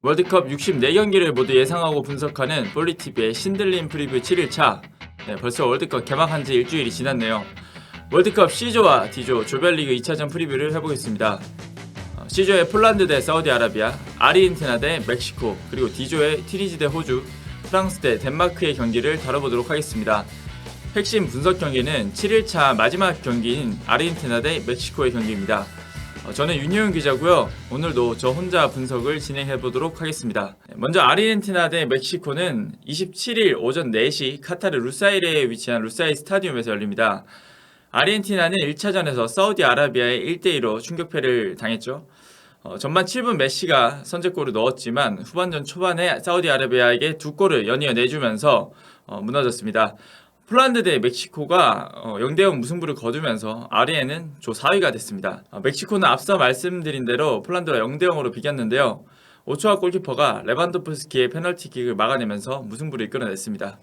월드컵 64경기를 모두 예상하고 분석하는 볼리TV의 신들린 프리뷰 7일차. 벌써 월드컵 개막한 지 일주일이 지났네요. 월드컵 C조와 D조 조별리그 2차전 프리뷰를 해보겠습니다. C조의 폴란드 대 사우디아라비아, 아르헨티나 대 멕시코, 그리고 D조의 튀니지 대 호주, 프랑스 대 덴마크의 경기를 다뤄보도록 하겠습니다. 핵심 분석 경기는 7일차 마지막 경기인 아르헨티나 대 멕시코의 경기입니다. 저는 윤효영 기자고요. 오늘도 저 혼자 분석을 진행해보도록 하겠습니다. 먼저 아르헨티나 대 멕시코는 27일 오전 4시 카타르 루사일에 위치한 루사일 스타디움에서 열립니다. 아르헨티나는 1차전에서 사우디아라비아에 1대2로 충격패를 당했죠. 전반 7분 메시가 선제골을 넣었지만 후반전 초반에 사우디아라비아에게 2골을 연이어 내주면서 무너졌습니다. 폴란드 대 멕시코가 0대0 무승부를 거두면서 아르헨은 조 4위가 됐습니다. 멕시코는 앞서 말씀드린 대로 폴란드가 0대0으로 비겼는데요. 오초아 골키퍼가 레반도프스키의 페널티킥을 막아내면서 무승부를 이끌어냈습니다.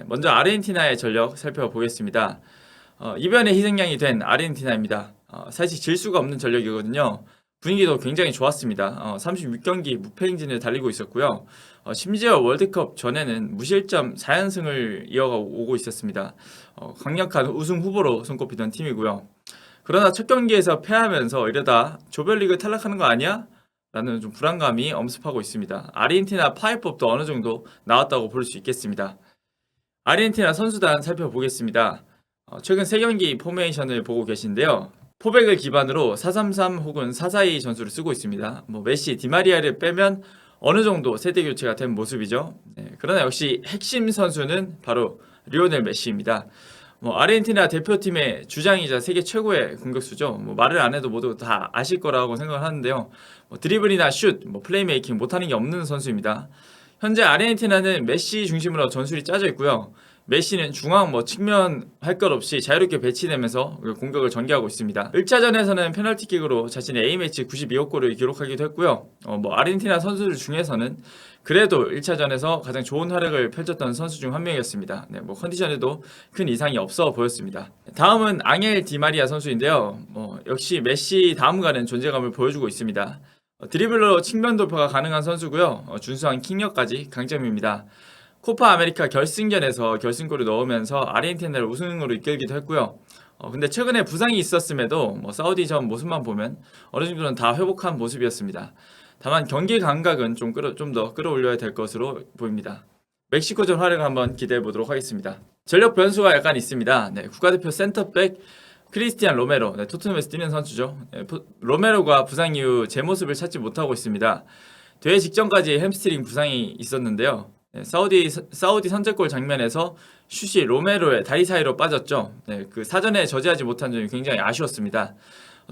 먼저 아르헨티나의 전력 살펴보겠습니다. 이변의 희생양이 된 아르헨티나입니다. 사실 질 수가 없는 전력이거든요. 분위기도 굉장히 좋았습니다. 36경기 무패 행진을 달리고 있었고요. 심지어 월드컵 전에는 무실점 4연승을 이어오고 있었습니다. 강력한 우승 후보로 손꼽히던 팀이고요. 그러나 첫 경기에서 패하면서 이러다 조별리그 탈락하는 거 아니야? 라는 좀 불안감이 엄습하고 있습니다. 아르헨티나 파이법도 어느 정도 나왔다고 볼 수 있겠습니다. 아르헨티나 선수단 살펴보겠습니다. 최근 3경기 포메이션을 보고 계신데요. 포백을 기반으로 4-3-3 혹은 4-4-2 전술을 쓰고 있습니다. 메시, 디마리아를 빼면 어느 정도 세대 교체가 된 모습이죠. 그러나 역시 핵심 선수는 바로 리오넬 메시입니다. 아르헨티나 대표팀의 주장이자 세계 최고의 공격수죠. 말을 안 해도 모두 다 아실 거라고 생각을 하는데요. 드리블이나 슛, 플레이메이킹 못하는 게 없는 선수입니다. 현재 아르헨티나는 메시 중심으로 전술이 짜져 있고요. 메시는 중앙 측면 할 것 없이 자유롭게 배치되면서 공격을 전개하고 있습니다. 1차전에서는 페널티킥으로 자신의 A매치 92호 골을 기록하기도 했고요. 아르헨티나 선수들 중에서는 그래도 1차전에서 가장 좋은 활약을 펼쳤던 선수 중 한 명이었습니다. 컨디션에도 큰 이상이 없어 보였습니다. 다음은 앙헬 디마리아 선수인데요. 역시 메시 다음가는 존재감을 보여주고 있습니다. 드리블로 측면 돌파가 가능한 선수고요. 준수한 킥력까지 강점입니다. 코파 아메리카 결승전에서 결승골을 넣으면서 아르헨티나를 우승으로 이끌기도 했고요. 근데 최근에 부상이 있었음에도 사우디전 모습만 보면 어느 정도는 다 회복한 모습이었습니다. 다만 경기 감각은 좀 더 끌어올려야 될 것으로 보입니다. 멕시코전 활약을 한번 기대해 보도록 하겠습니다. 전력 변수가 약간 있습니다. 국가대표 센터백 크리스티안 로메로, 토트넘에서 뛰는 선수죠. 로메로가 부상 이후 제 모습을 찾지 못하고 있습니다. 대회 직전까지 햄스트링 부상이 있었는데요. 사우디 선제골 장면에서 슛이 로메로의 다리 사이로 빠졌죠. 그 사전에 저지하지 못한 점이 굉장히 아쉬웠습니다.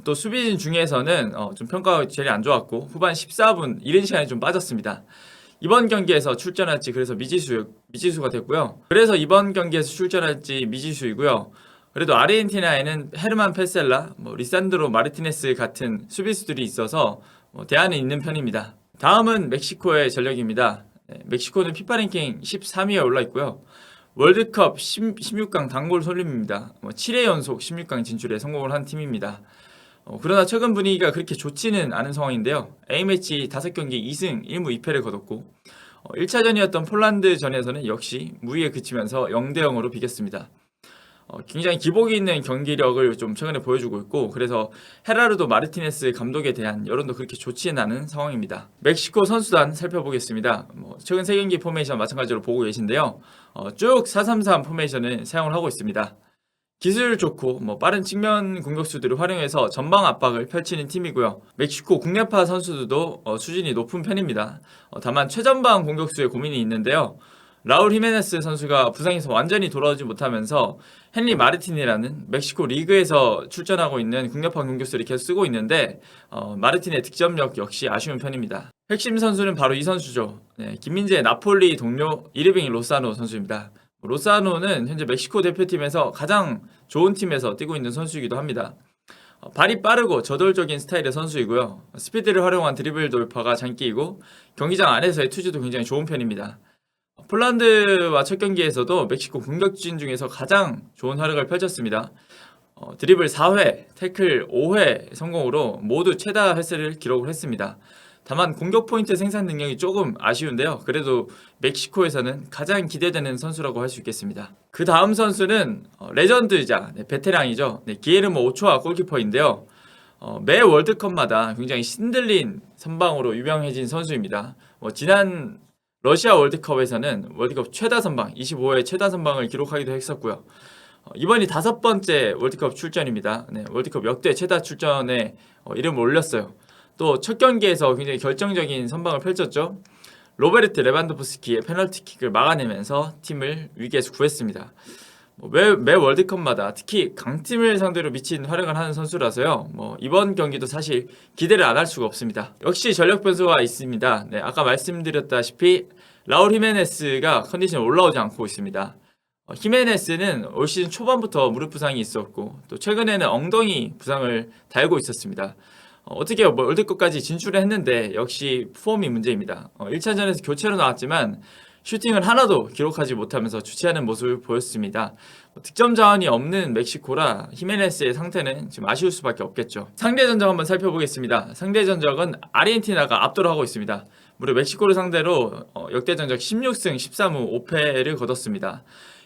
또 수비진 중에서는 좀 평가가 제일 안 좋았고 후반 14분 이른 시간에 좀 빠졌습니다. 이번 경기에서 출전할지 그래서 미지수가 됐고요. 그래서 이번 경기에서 출전할지 미지수이고요. 그래도 아르헨티나에는 헤르만 페셀라, 리산드로 마르티네스 같은 수비수들이 있어서 대안은 있는 편입니다. 다음은 멕시코의 전력입니다. 멕시코는 피파 랭킹 13위에 올라 있고요. 월드컵 16강 단골 손님입니다. 7회 연속 16강 진출에 성공을 한 팀입니다. 그러나 최근 분위기가 그렇게 좋지는 않은 상황인데요. A매치 5경기 2승 1무 2패를 거뒀고 1차전이었던 폴란드전에서는 역시 무위에 그치면서 0대0으로 비겼습니다. 굉장히 기복이 있는 경기력을 좀 최근에 보여주고 있고 그래서 헤라르도 마르티네스 감독에 대한 여론도 그렇게 좋지는 않은 상황입니다. 멕시코 선수단 살펴보겠습니다. 최근 3경기 포메이션 마찬가지로 보고 계신데요. 쭉 4-3-3 포메이션을 사용을 하고 있습니다. 기술 좋고 빠른 측면 공격수들을 활용해서 전방 압박을 펼치는 팀이고요. 멕시코 국내파 선수들도 수준이 높은 편입니다. 다만 최전방 공격수의 고민이 있는데요. 라울 히메네스 선수가 부상에서 완전히 돌아오지 못하면서 헨리 마르틴이라는 멕시코 리그에서 출전하고 있는 국내파 공격수를 계속 쓰고 있는데 마르틴의 득점력 역시 아쉬운 편입니다. 핵심 선수는 바로 이 선수죠. 김민재의 나폴리 동료 이르빙 로사노 선수입니다. 로사노는 현재 멕시코 대표팀에서 가장 좋은 팀에서 뛰고 있는 선수이기도 합니다. 발이 빠르고 저돌적인 스타일의 선수이고요. 스피드를 활용한 드리블 돌파가 장기이고 경기장 안에서의 투지도 굉장히 좋은 편입니다. 폴란드와 첫 경기에서도 멕시코 공격진 중에서 가장 좋은 활약을 펼쳤습니다. 드리블 4회, 태클 5회 성공으로 모두 최다 횟수를 기록을 했습니다. 다만 공격 포인트 생산 능력이 조금 아쉬운데요. 그래도 멕시코에서는 가장 기대되는 선수라고 할 수 있겠습니다. 그 다음 선수는 레전드이자 베테랑이죠. 기에르모 오초아 골키퍼인데요. 매 월드컵마다 굉장히 신들린 선방으로 유명해진 선수입니다. 지난 러시아 월드컵에서는 월드컵 최다 선방, 25회 최다 선방을 기록하기도 했었고요. 이번이 5번째 월드컵 출전입니다. 월드컵 역대 최다 출전에 이름을 올렸어요. 또 첫 경기에서 굉장히 결정적인 선방을 펼쳤죠. 로베르트 레반도프스키의 페널티킥을 막아내면서 팀을 위기에서 구했습니다. 매 월드컵마다 특히 강팀을 상대로 미친 활약을 하는 선수라서요. 이번 경기도 사실 기대를 안 할 수가 없습니다. 역시 전력 변수가 있습니다. 아까 말씀드렸다시피 라울 히메네스가 컨디션이 올라오지 않고 있습니다. 히메네스는 올 시즌 초반부터 무릎 부상이 있었고 또 최근에는 엉덩이 부상을 달고 있었습니다. 어떻게 월드컵까지 진출을 했는데 역시 폼이 문제입니다. 1차전에서 교체로 나왔지만 슈팅을 하나도 기록하지 못하면서 주체하는 모습을 보였습니다. 득점 자원이 없는 멕시코라 히메네스의 상태는 지금 아쉬울 수밖에 없겠죠. 상대 전적 한번 살펴보겠습니다. 상대 전적은 아르헨티나가 압도를 하고 있습니다. 무려 멕시코를 상대로 역대 전적 16승 13무 5패를 거뒀습니다.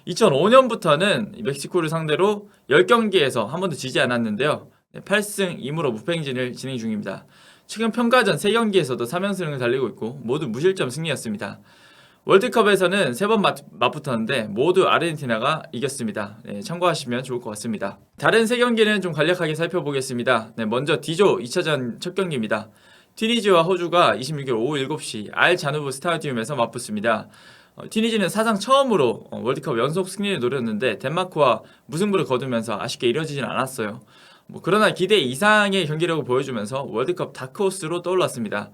2005년부터는 멕시코를 상대로 10경기에서 한 번도 지지 않았는데요. 8승 2무로 무패행진을 진행 중입니다. 최근 평가전 3경기에서도 3연승을 달리고 있고 모두 무실점 승리였습니다. 월드컵에서는 3번 맞붙었는데 모두 아르헨티나가 이겼습니다. 참고하시면 좋을 것 같습니다. 다른 3경기는 좀 간략하게 살펴보겠습니다. 먼저 D조 2차전 첫 경기입니다. 튀니지와 호주가 26일 오후 7시 알 자누브 스타디움에서 맞붙습니다. 튀니지는 사상 처음으로 월드컵 연속 승리를 노렸는데 덴마크와 무승부를 거두면서 아쉽게 이뤄지진 않았어요. 그러나 기대 이상의 경기력을 보여주면서 월드컵 다크호스로 떠올랐습니다.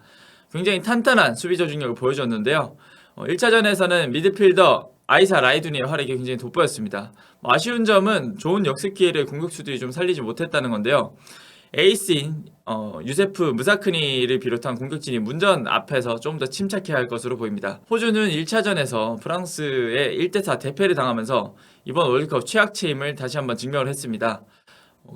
굉장히 탄탄한 수비 조직력을 보여줬는데요. 1차전에서는 미드필더 아이사 라이두니의 활약이 굉장히 돋보였습니다. 아쉬운 점은 좋은 역습 기회를 공격수들이 좀 살리지 못했다는 건데요. 에이스인 유세프 무사크니를 비롯한 공격진이 문전 앞에서 좀 더 침착해야 할 것으로 보입니다. 호주는 1차전에서 프랑스에 1대4 대패를 당하면서 이번 월드컵 최악체임을 다시 한번 증명을 했습니다.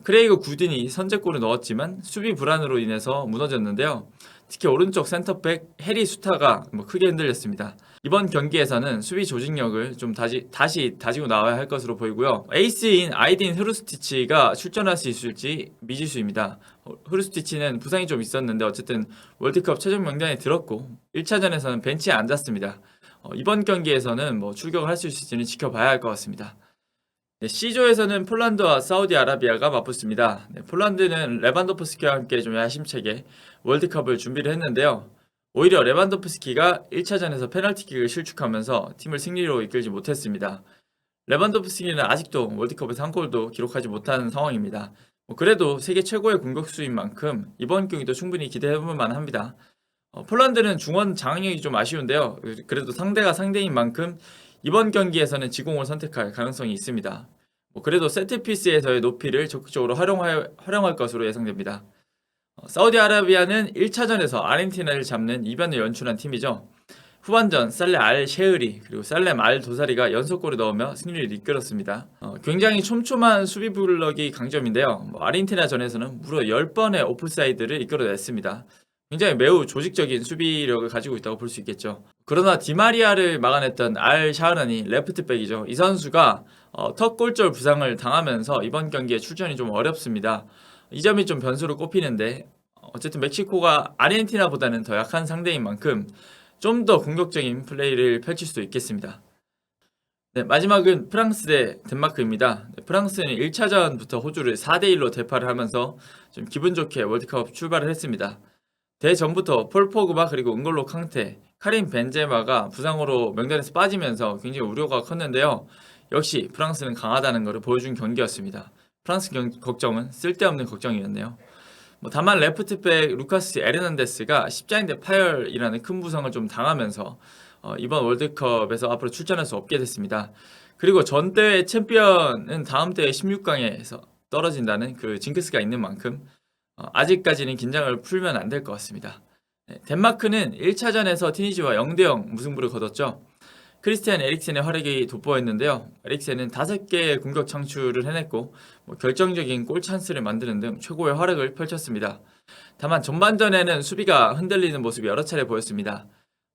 크레이그 구딘이 선제골을 넣었지만 수비 불안으로 인해서 무너졌는데요. 특히 오른쪽 센터백 해리 수타가 크게 흔들렸습니다. 이번 경기에서는 수비 조직력을 좀 다시 다지고 나와야 할 것으로 보이고요. 에이스인 아이딘 흐루스티치가 출전할 수 있을지 미지수입니다. 흐루스티치는 부상이 좀 있었는데 어쨌든 월드컵 최종 명단에 들었고 1차전에서는 벤치에 앉았습니다. 이번 경기에서는 출격을 할 수 있을지는 지켜봐야 할 것 같습니다. C조에서는 폴란드와 사우디아라비아가 맞붙습니다. 폴란드는 레반도프스키와 함께 좀 야심차게 월드컵을 준비를 했는데요. 오히려 레반도프스키가 1차전에서 페널티킥을 실축하면서 팀을 승리로 이끌지 못했습니다. 레반도프스키는 아직도 월드컵에서 한 골도 기록하지 못하는 상황입니다. 그래도 세계 최고의 공격수인 만큼 이번 경기도 충분히 기대해볼 만합니다. 폴란드는 중원 장악력이 좀 아쉬운데요. 그래도 상대가 상대인 만큼 이번 경기에서는 지공을 선택할 가능성이 있습니다. 그래도 세트피스에서의 높이를 적극적으로 활용할 것으로 예상됩니다. 사우디아라비아는 1차전에서 아르헨티나를 잡는 이변을 연출한 팀이죠. 후반전 살레 알 셰흐리 그리고 살렘 알 도사리가 연속골을 넣으며 승리를 이끌었습니다. 굉장히 촘촘한 수비 블럭이 강점인데요. 아르헨티나전에서는 무려 10번의 오프사이드를 이끌어냈습니다. 굉장히 매우 조직적인 수비력을 가지고 있다고 볼 수 있겠죠. 그러나 디마리아를 막아냈던 알 샤흐란이 레프트백이죠. 이 선수가 턱골절 부상을 당하면서 이번 경기에 출전이 좀 어렵습니다. 이 점이 좀 변수로 꼽히는데 어쨌든 멕시코가 아르헨티나보다는 더 약한 상대인 만큼 좀 더 공격적인 플레이를 펼칠 수도 있겠습니다. 마지막은 프랑스 대 덴마크입니다. 프랑스는 1차전부터 호주를 4대1로 대파를 하면서 좀 기분 좋게 월드컵 출발을 했습니다. 대전부터 폴 포그바 그리고 은골로 캉테, 카림 벤제마가 부상으로 명단에서 빠지면서 굉장히 우려가 컸는데요. 역시 프랑스는 강하다는 것을 보여준 경기였습니다. 프랑스 걱정은 쓸데없는 걱정이었네요. 다만 레프트백 루카스 에르난데스가 십자인대 파열이라는 큰 부상을 좀 당하면서 이번 월드컵에서 앞으로 출전할 수 없게 됐습니다. 그리고 전 대회 챔피언은 다음 대회 16강에서 떨어진다는 그 징크스가 있는 만큼 아직까지는 긴장을 풀면 안 될 것 같습니다. 덴마크는 1차전에서 튀니지와 0대0 무승부를 거뒀죠. 크리스티안 에릭센의 활약이 돋보였는데요. 에릭센은 5개의 공격 창출을 해냈고 결정적인 골 찬스를 만드는 등 최고의 활약을 펼쳤습니다. 다만 전반전에는 수비가 흔들리는 모습이 여러 차례 보였습니다.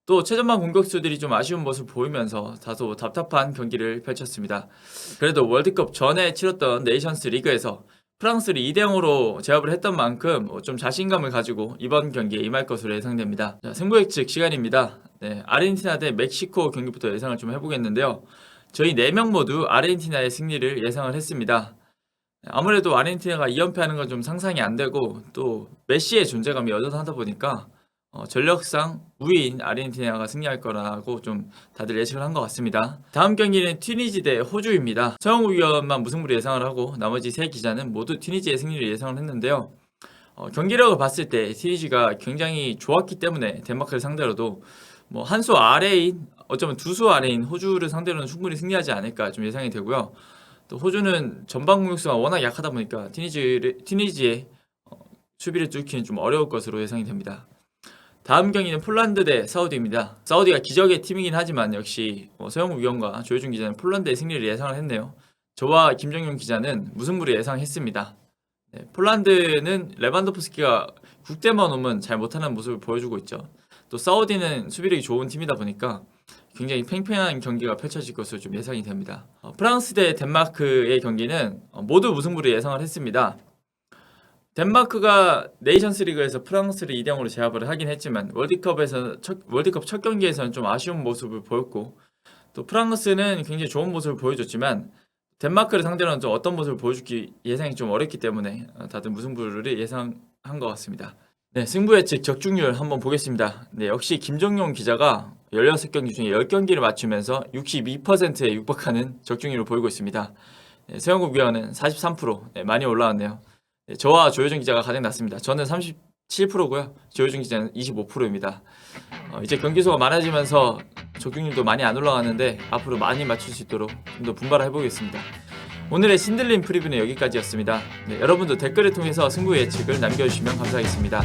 또 최전방 공격수들이 좀 아쉬운 모습 보이면서 다소 답답한 경기를 펼쳤습니다. 그래도 월드컵 전에 치렀던 네이션스 리그에서 프랑스를 2대0으로 제압을 했던 만큼 좀 자신감을 가지고 이번 경기에 임할 것으로 예상됩니다. 자, 승부 예측 시간입니다. 네, 아르헨티나 대 멕시코 경기부터 예상을 좀 해보겠는데요. 저희 4명 모두 아르헨티나의 승리를 예상을 했습니다. 아무래도 아르헨티나가 2연패하는 건 좀 상상이 안 되고 또 메시의 존재감이 여전하다 보니까 전력상 우위인 아르헨티나가 승리할 거라고 좀 다들 예측을 한 것 같습니다. 다음 경기는 튀니지 대 호주입니다. 서영우 위원만 무승부를 예상을 하고 나머지 3기자는 모두 튀니지의 승리를 예상을 했는데요. 경기력을 봤을 때 튀니지가 굉장히 좋았기 때문에 덴마크를 상대로도 뭐 한 수 아래인, 어쩌면 두 수 아래인 호주를 상대로는 충분히 승리하지 않을까 좀 예상이 되고요. 또 호주는 전방 공격수가 워낙 약하다 보니까 튀니지의 수비를 뚫기는 좀 어려울 것으로 예상이 됩니다. 다음 경기는 폴란드 대 사우디입니다. 사우디가 기적의 팀이긴 하지만 역시 서영우 위원과 조효준 기자는 폴란드의 승리를 예상을 했네요. 저와 김정용 기자는 무승부를 예상했습니다. 네, 폴란드는 레반도프스키가 국대만 오면 잘 못하는 모습을 보여주고 있죠. 또 사우디는 수비력이 좋은 팀이다 보니까 굉장히 팽팽한 경기가 펼쳐질 것으로 좀 예상이 됩니다. 프랑스 대 덴마크의 경기는 모두 무승부를 예상을 했습니다. 덴마크가 네이션스 리그에서 프랑스를 2대0으로 제압을 하긴 했지만 월드컵 첫 경기에서는 좀 아쉬운 모습을 보였고 또 프랑스는 굉장히 좋은 모습을 보여줬지만 덴마크를 상대로는 좀 어떤 모습을 보여줄지 예상이 좀 어렵기 때문에 다들 무승부를 예상한 것 같습니다. 네, 승부 예측 적중률 한번 보겠습니다. 네, 역시 김정용 기자가 16경기 중에 10경기를 맞추면서 62%에 육박하는 적중률을 보이고 있습니다. 네, 서영국 위원은 43%, 네, 많이 올라왔네요. 네, 저와 조효준 기자가 가장 낮습니다. 저는 37%고요. 조효준 기자는 25%입니다. 이제 경기 수가 많아지면서 적중률도 많이 안 올라가는데 앞으로 많이 맞출 수 있도록 좀 더 분발을 해보겠습니다. 오늘의 신들림 프리뷰는 여기까지였습니다. 네, 여러분도 댓글을 통해서 승부 예측을 남겨주시면 감사하겠습니다.